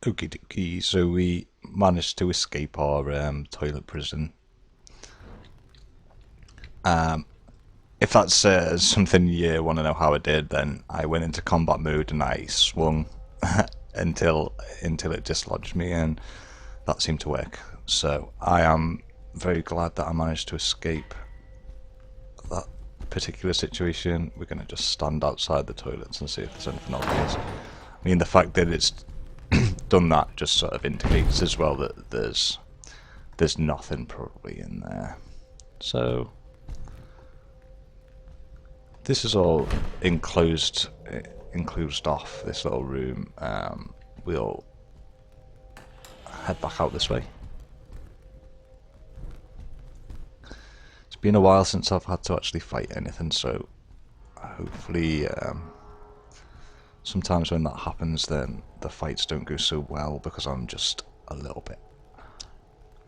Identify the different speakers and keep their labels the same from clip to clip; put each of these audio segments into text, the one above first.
Speaker 1: Okie dokie, so we managed to escape our toilet prison. If that's something you want to know how I did, then I went into combat mode and I swung until it dislodged me, and that seemed to work. So I am very glad that I managed to escape that particular situation. We're going to just stand outside the toilets and see if there's anything obvious. I mean, the fact that it's done that just sort of indicates as well that there's nothing probably in there. So this is all enclosed off, this little room. We'll head back out this way. It's been a while since I've had to actually fight anything, so hopefully sometimes when that happens then the fights don't go so well because I'm just a little bit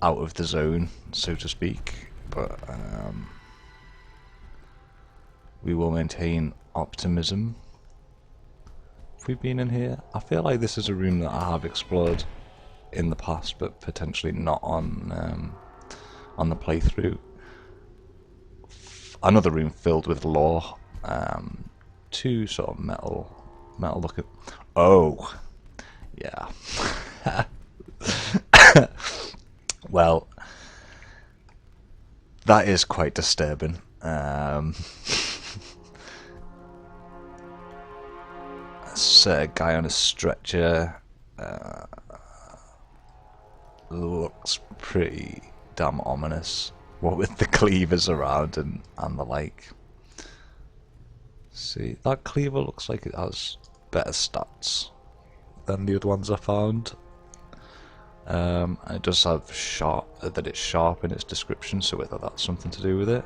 Speaker 1: out of the zone, so to speak. But we will maintain optimism. Have we been in here? I feel like this is a room that I have explored in the past, but potentially not on the playthrough. Another room filled with lore. Two sort of metal looking. Oh, yeah. Well, that is quite disturbing. It's a guy on a stretcher. Looks pretty damn ominous. What with the cleavers around and the like. See, that cleaver looks like it has better stats than the other ones I found. And it does have that it's sharp in its description, so whether that's something to do with it.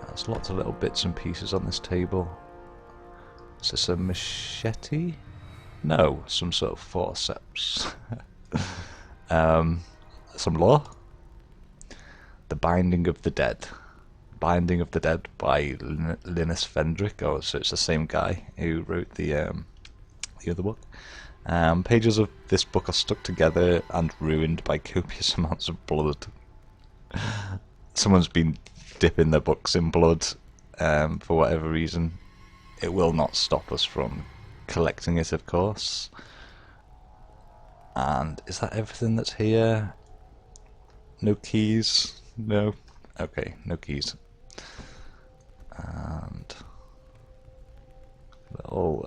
Speaker 1: There's lots of little bits and pieces on this table. Is this a machete? No, some sort of forceps. Some lore. The Binding of the Dead. Binding of the Dead by Linus Fendrick. Oh, so it's the same guy who wrote the other book. Pages of this book are stuck together and ruined by copious amounts of blood. Someone's been dipping their books in blood for whatever reason. It will not stop us from collecting it, of course. And is that everything that's here? No keys? No? Okay, no keys. And little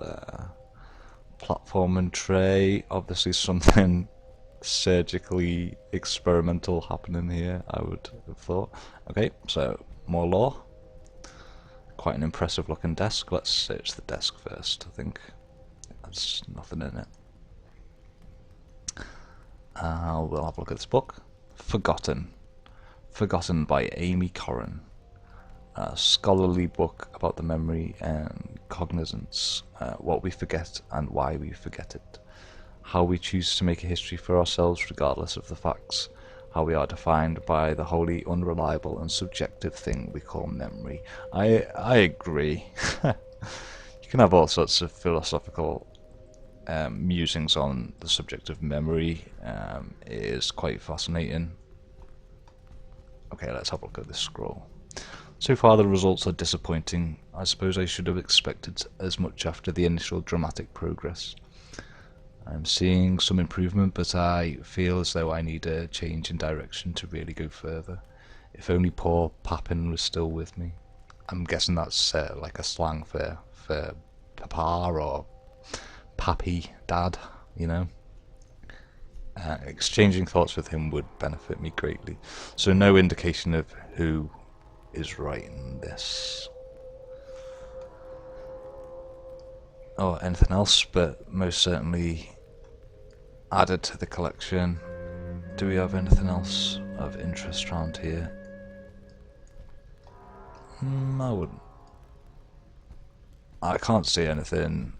Speaker 1: platform and tray. Obviously something surgically experimental happening here, I would have thought. Okay, so more lore. Quite an impressive looking desk. Let's search the desk first. I think there's nothing in it. We'll have a look at this book. Forgotten by Amy Corrin. A scholarly book about the memory and cognizance, what we forget and why we forget it, how we choose to make a history for ourselves regardless of the facts, how we are defined by the wholly unreliable and subjective thing we call memory. I agree. You can have all sorts of philosophical musings on the subject of memory. It is quite fascinating. Okay, let's have a look at this scroll. So far the results are disappointing. I suppose I should have expected as much after the initial dramatic progress. I'm seeing some improvement, but I feel as though I need a change in direction to really go further. If only poor Papin was still with me. I'm guessing that's like a slang for papa or pappy, dad, you know. Exchanging thoughts with him would benefit me greatly. So no indication of who is writing this. Or anything else, but most certainly added to the collection. Do we have anything else of interest around here? I wouldn't. I can't see anything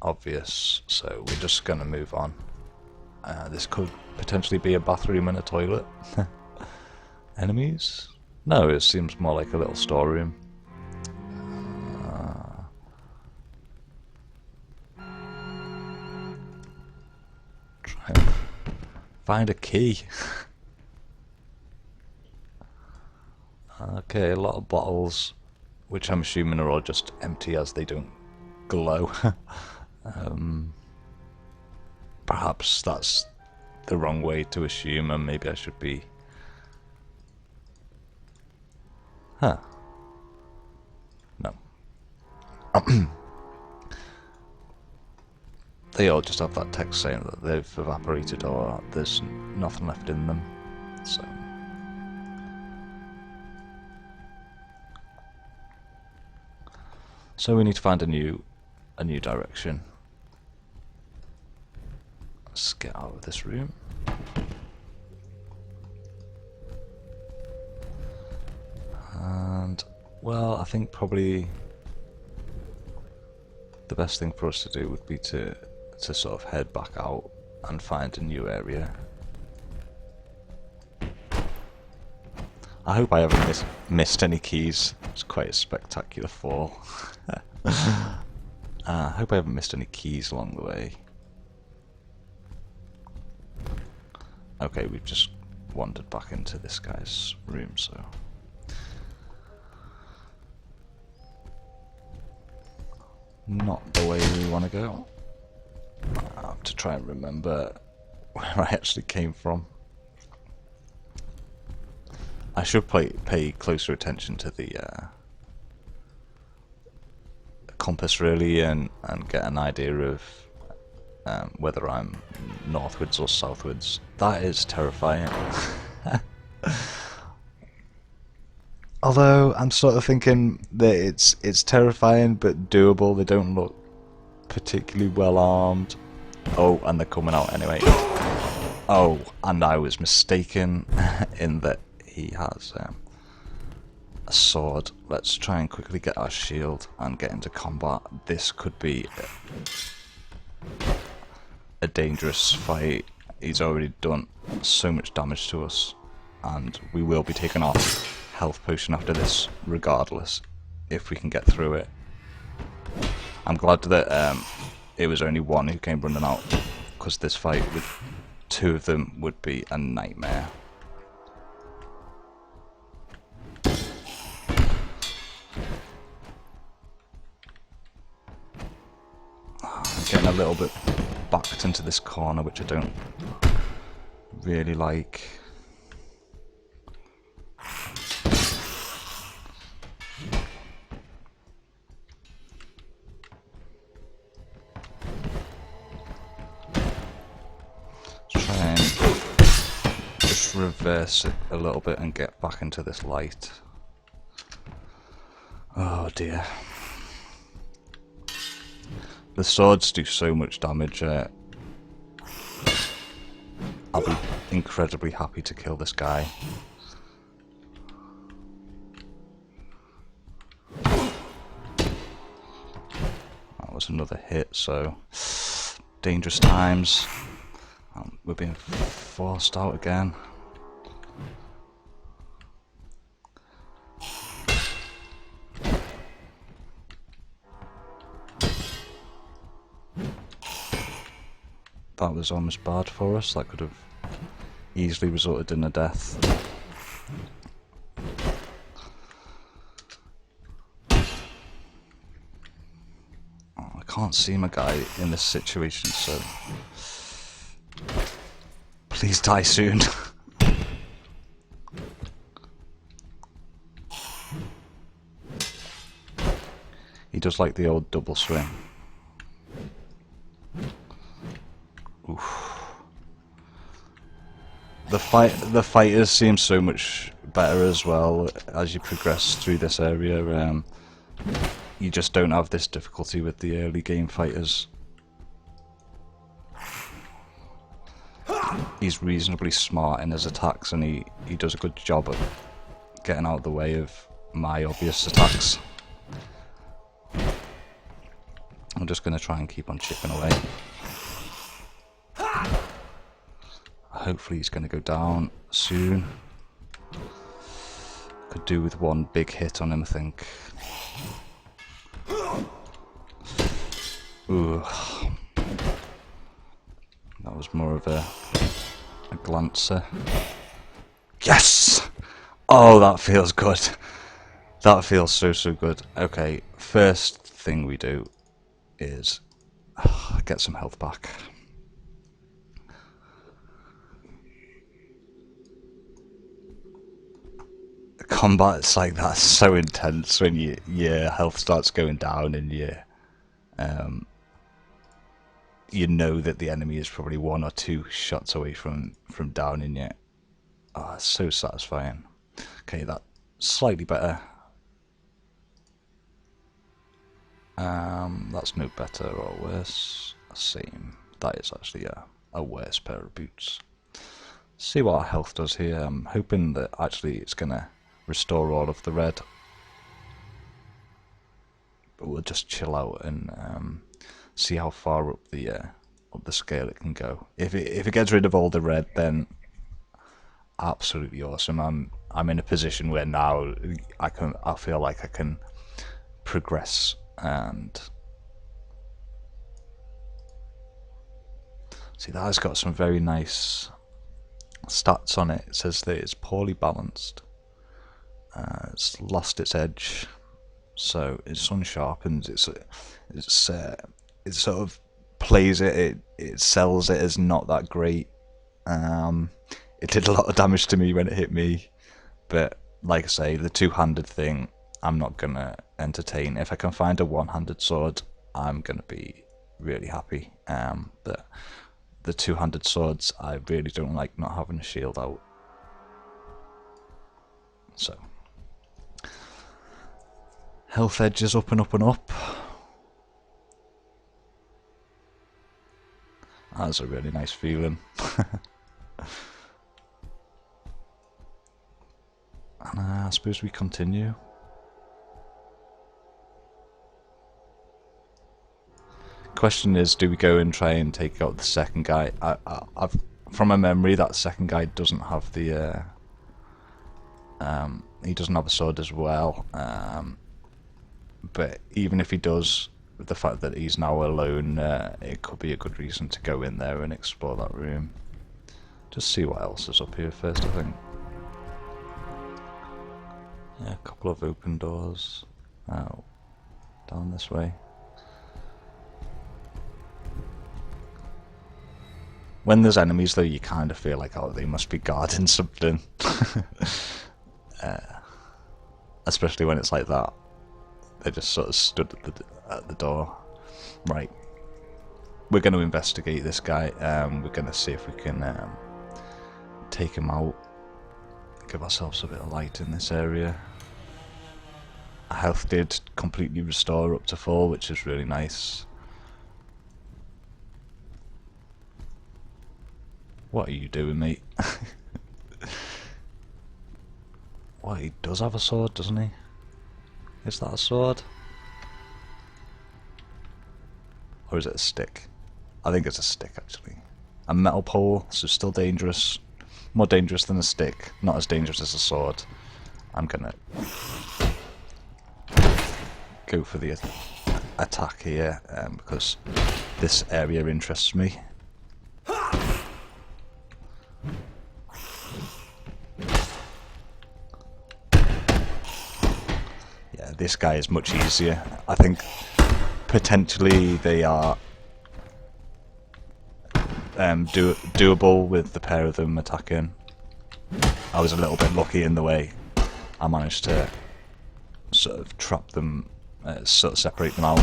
Speaker 1: obvious, so we're just gonna move on. This could potentially be a bathroom and a toilet. Enemies? No, it seems more like a little storeroom. Try and find a key. Okay, a lot of bottles, which I'm assuming are all just empty as they don't glow. Perhaps that's the wrong way to assume, and maybe I should be... Huh. No. They all just have that text saying that they've evaporated or there's nothing left in them. So we need to find a new direction. Let's get out of this room. And well, I think probably the best thing for us to do would be to sort of head back out and find a new area. I hope I haven't missed any keys. It's quite a spectacular fall. I hope I haven't missed any keys along the way. Okay, we've just wandered back into this guy's room, so... Not the way we want to go. I have to try and remember where I actually came from. I should pay closer attention to the compass really, and get an idea of whether I'm northwards or southwards. That is terrifying. Although I'm sort of thinking that it's terrifying but doable. They don't look particularly well armed. Oh, and they're coming out anyway. Oh, and I was mistaken in that he has a sword. Let's try and quickly get our shield and get into combat. This could be a dangerous fight. He's already done so much damage to us, and we will be taking our health potion after this regardless, if we can get through it. I'm glad that it was only one who came running out, because this fight with two of them would be a nightmare. I'm getting a little bit backed into this corner, which I don't really like. Reverse it a little bit and get back into this light. Oh dear. The swords do so much damage. I'll be incredibly happy to kill this guy. That was another hit, so dangerous times. We're being forced out again. That was almost bad for us. That could have easily resulted in a death. Oh, I can't see my guy in this situation, so please die soon. He does like the old double swing. Oof. The fighters seem so much better as well as you progress through this area. You just don't have this difficulty with the early game fighters. He's reasonably smart in his attacks, and he does a good job of getting out of the way of my obvious attacks. I'm just going to try and keep on chipping away. Hopefully he's going to go down soon. Could do with one big hit on him, I think. Ooh. That was more of a glancer. Yes! Oh, that feels good. That feels so, so good. Okay, first thing we do is get some health back. Combat's like that's so intense when your health starts going down and you know that the enemy is probably 1 or 2 shots away from downing you. Oh, it's so satisfying. Okay, that's slightly better. That's no better or worse. Same. That is actually a worse pair of boots. See what our health does here. I'm hoping that actually it's gonna restore all of the red. But we'll just chill out and see how far up the scale it can go. If it gets rid of all the red, then absolutely awesome. I'm in a position where now I feel like I can progress and see that has got some very nice stats on it. It says that it's poorly balanced. It's lost its edge, so it's unsharpened. It sort of plays it sells it as not that great. It did a lot of damage to me when it hit me, but like I say, the two-handed thing I'm not gonna entertain. If I can find a one-handed sword, I'm gonna be really happy. But the two-handed swords, I really don't like not having a shield out. So health edge is up and up and up. That's a really nice feeling. And I suppose we continue. Question is, do we go and try and take out the second guy? I've from a memory, that second guy doesn't have the he doesn't have a sword as well. But even if he does, the fact that he's now alone, it could be a good reason to go in there and explore that room. Just see what else is up here first, I think. Yeah, a couple of open doors. Oh, down this way. When there's enemies though, you kind of feel like, oh, they must be guarding something. Especially when it's like that. They just sort of stood at the door. Right. We're going to investigate this guy. We're going to see if we can take him out. Give ourselves a bit of light in this area. Our health did completely restore up to 4, which is really nice. What are you doing, mate? What, he does have a sword, doesn't he? Is that a sword? Or is it a stick? I think it's a stick, actually. A metal pole, so still dangerous. More dangerous than a stick. Not as dangerous as a sword. I'm gonna go for the attack here, because this area interests me. Yeah, this guy is much easier. I think potentially they are doable with the pair of them attacking. I was a little bit lucky in the way I managed to sort of trap them, sort of separate them out.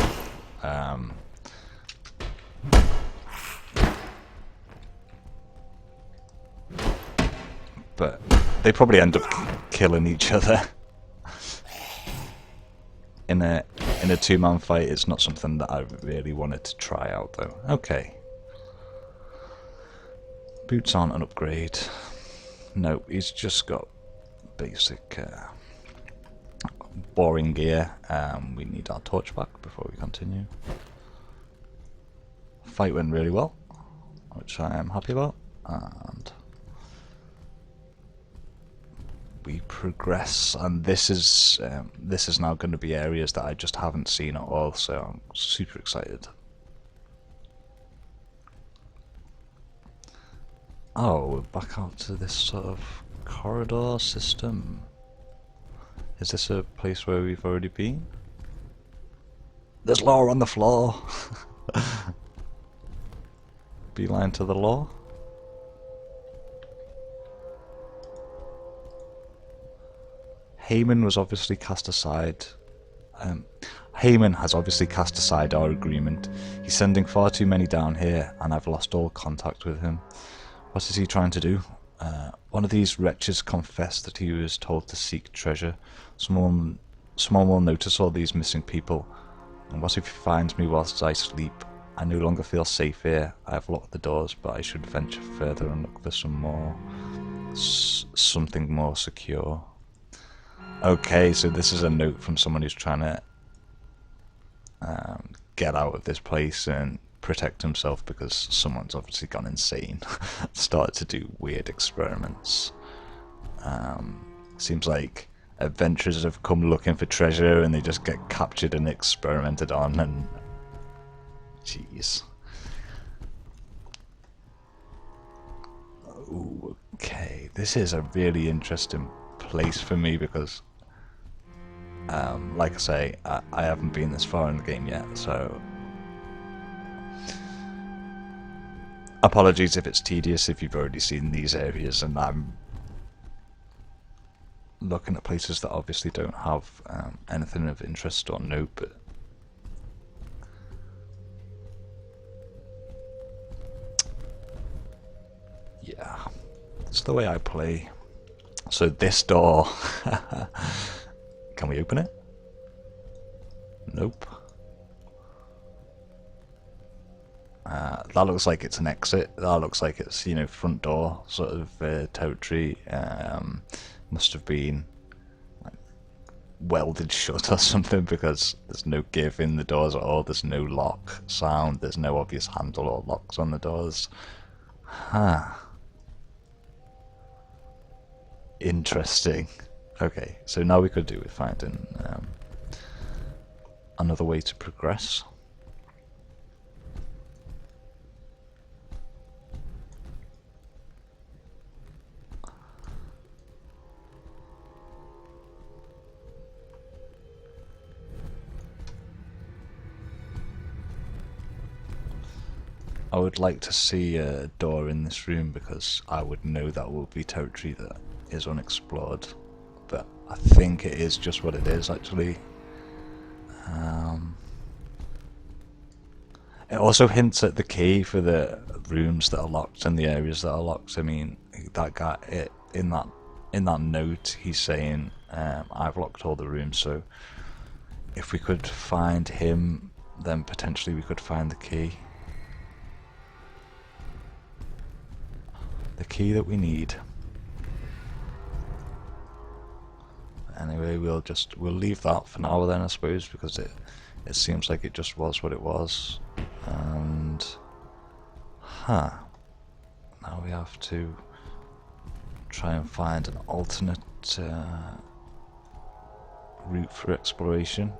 Speaker 1: But they probably end up killing each other. In a 2-man fight, it's not something that I really wanted to try out though. Okay. Boots aren't an upgrade. No, he's just got basic boring gear. We need our torch back before we continue. Fight went really well, which I am happy about, and we progress. And this is now going to be areas that I just haven't seen at all, so I'm super excited. Oh, we're back out to this sort of corridor system. Is this a place where we've already been? There's law on the floor! Beeline to the law. Haman was obviously cast aside. Haman has obviously cast aside our agreement. He's sending far too many down here, and I've lost all contact with him. What is he trying to do? One of these wretches confessed that he was told to seek treasure. Someone will notice all these missing people. And what if he finds me whilst I sleep? I no longer feel safe here. I have locked the doors, but I should venture further and look for something more secure. Okay, so this is a note from someone who's trying to get out of this place and protect himself because someone's obviously gone insane. Started to do weird experiments. Seems like adventurers have come looking for treasure and they just get captured and experimented on, and jeez. Ooh, okay, this is a really interesting place for me because like I say, I haven't been this far in the game yet, so apologies if it's tedious if you've already seen these areas and I'm looking at places that obviously don't have anything of interest or note, but yeah, it's the way I play. So this door, can we open it? Nope. That looks like it's an exit. That looks like it's, you know, front door sort of territory. Must have been like, welded shut or something because there's no give in the doors at all. There's no lock sound. There's no obvious handle or locks on the doors. Huh. Interesting. Okay, so now we could do with finding another way to progress. I would like to see a door in this room because I would know that will be territory that is unexplored, but I think it is just what it is actually. It also hints at the key for the rooms that are locked and the areas that are locked. I mean, that guy in that note, he's saying, "I've locked all the rooms." So if we could find him, then potentially we could find the key. The key that we need. Anyway, we'll leave that for now then, I suppose, because it seems like it just was what it was. And now we have to try and find an alternate route for exploration.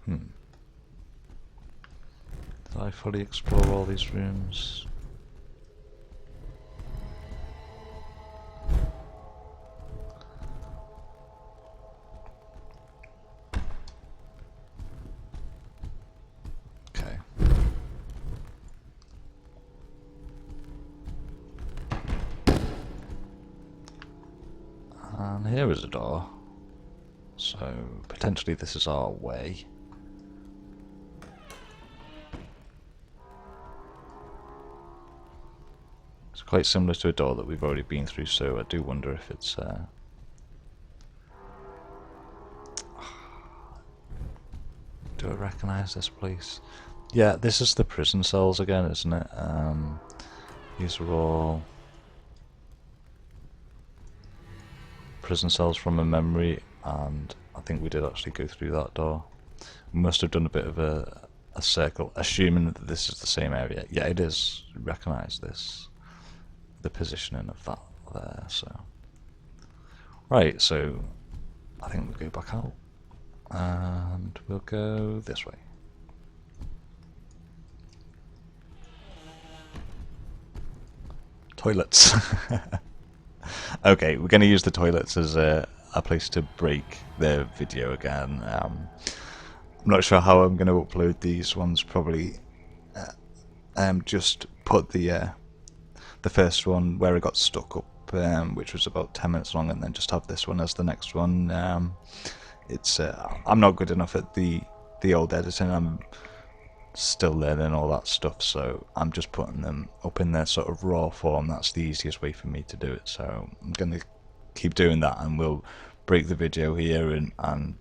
Speaker 1: Did I fully explore all these rooms? Okay. And here is a door. So potentially this is our way. It's quite similar to a door that we've already been through, so I do wonder if it's do I recognise this place? Yeah, this is the prison cells again, isn't it? These are all prison cells from a memory, and I think we did actually go through that door. We must have done a bit of a circle, assuming that this is the same area. Yeah, it is. Recognise this. The positioning of that there, so. Right, so I think we'll go back out. And we'll go this way. toilets. Okay, we're going to use the toilets as a place to break the video again. I'm not sure how I'm going to upload these ones. Probably just put the first one where I got stuck up, which was about 10 minutes long, and then just have this one as the next one. It's I'm not good enough at the old editing. I'm still learning all that stuff, so I'm just putting them up in their sort of raw form. That's the easiest way for me to do it, so I'm gonna keep doing that, and we'll break the video here and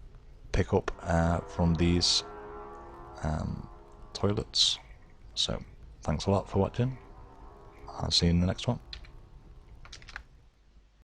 Speaker 1: pick up from these toilets. So thanks a lot for watching. I'll see you in the next one.